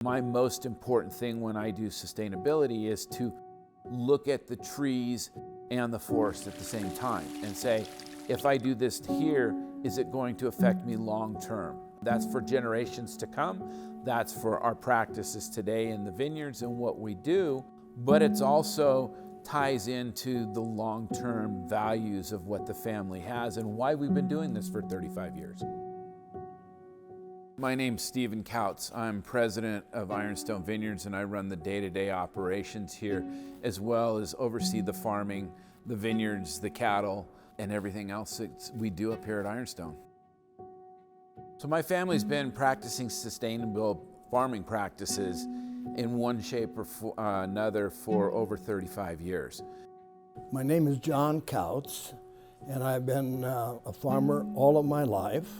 My most important thing when I do sustainability is to look at the trees and the forest at the same time and say, if I do this here, is it going to affect me long term? That's for generations to come. That's for our practices today in the vineyards and what we do, but it's also ties into the long-term values of what the family has and why we've been doing this for 35 years. My name's Stephen Kautz. I'm president of Ironstone Vineyards, and I run the day-to-day operations here, as well as oversee the farming, the vineyards, the cattle, and everything else that we do up here at Ironstone. So my family's been practicing sustainable farming practices in one shape or another for over 35 years. My name is John Kautz, and I've been a farmer all of my life,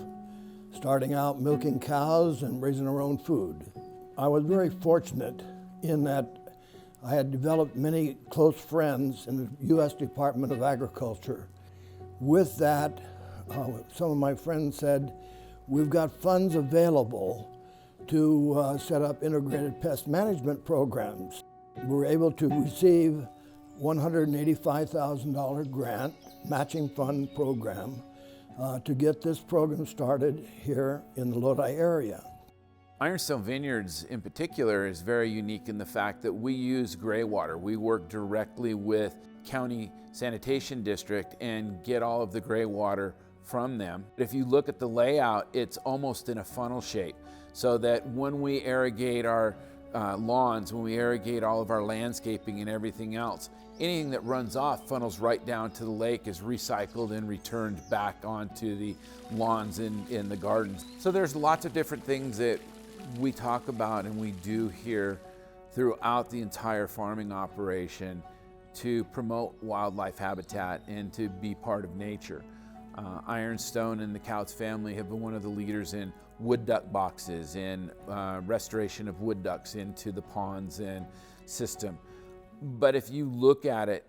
starting out milking cows and raising our own food. I was very fortunate in that I had developed many close friends in the U.S. Department of Agriculture. With that, some of my friends said, we've got funds available to set up integrated pest management programs. We were able to receive $185,000 grant, matching fund program, to get this program started here in the Lodi area. Ironstone Vineyards in particular is very unique in the fact that we use gray water. We work directly with County Sanitation District and get all of the gray water from them. If you look at the layout, it's almost in a funnel shape, so that when we irrigate our lawns, when we irrigate all of our landscaping and everything else, anything that runs off funnels right down to the lake, is recycled and returned back onto the lawns in the gardens. So there's lots of different things that we talk about and we do here throughout the entire farming operation to promote wildlife habitat and to be part of nature. Ironstone and the Kautz family have been one of the leaders in wood duck boxes and restoration of wood ducks into the ponds and system. But if you look at it,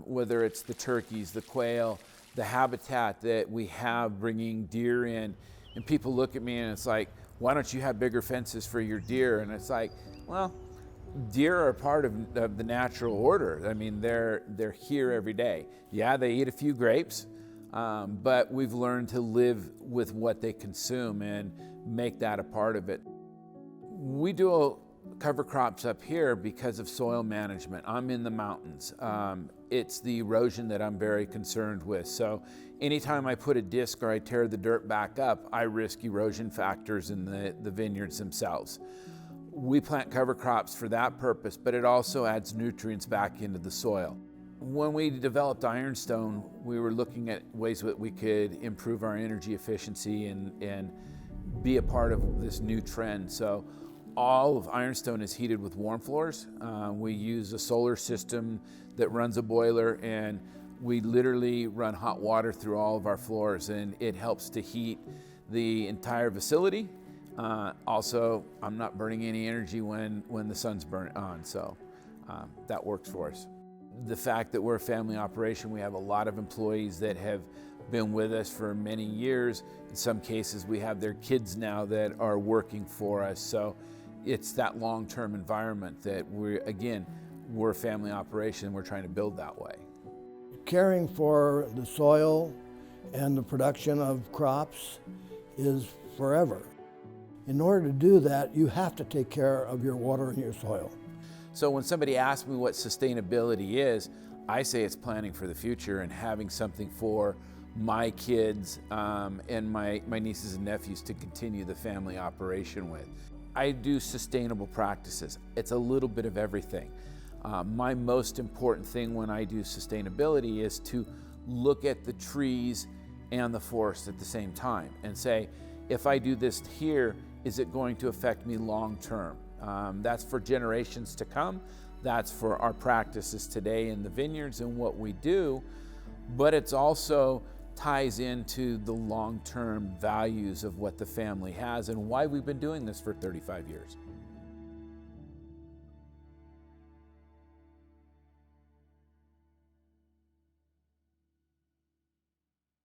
whether it's the turkeys, the quail, the habitat that we have bringing deer in, and people look at me and it's like, why don't you have bigger fences for your deer? And it's like, well, deer are part of the natural order. I mean, they're here every day. Yeah, they eat a few grapes, but we've learned to live with what they consume and make that a part of it. We do cover crops up here because of soil management. I'm in the mountains. It's the erosion that I'm very concerned with. So anytime I put a disc or I tear the dirt back up, I risk erosion factors in the vineyards themselves. We plant cover crops for that purpose, but it also adds nutrients back into the soil. When we developed Ironstone, we were looking at ways that we could improve our energy efficiency and be a part of this new trend. So all of Ironstone is heated with warm floors. We use a solar system that runs a boiler, and we literally run hot water through all of our floors, and it helps to heat the entire facility. Also, I'm not burning any energy when the sun's burnt on, so that works for us. The fact that we're a family operation, we have a lot of employees that have been with us for many years. In some cases, we have their kids now that are working for us. So it's that long-term environment that we're a family operation. We're trying to build that way. Caring for the soil and the production of crops is forever. In order to do that, you have to take care of your water and your soil. So when somebody asks me what sustainability is, I say it's planning for the future and having something for my kids and my nieces and nephews to continue the family operation with. I do sustainable practices. It's a little bit of everything. My most important thing when I do sustainability is to look at the trees and the forest at the same time and say, if I do this here, is it going to affect me long term? That's for generations to come. That's for our practices today in the vineyards and what we do, but it's also ties into the long-term values of what the family has and why we've been doing this for 35 years.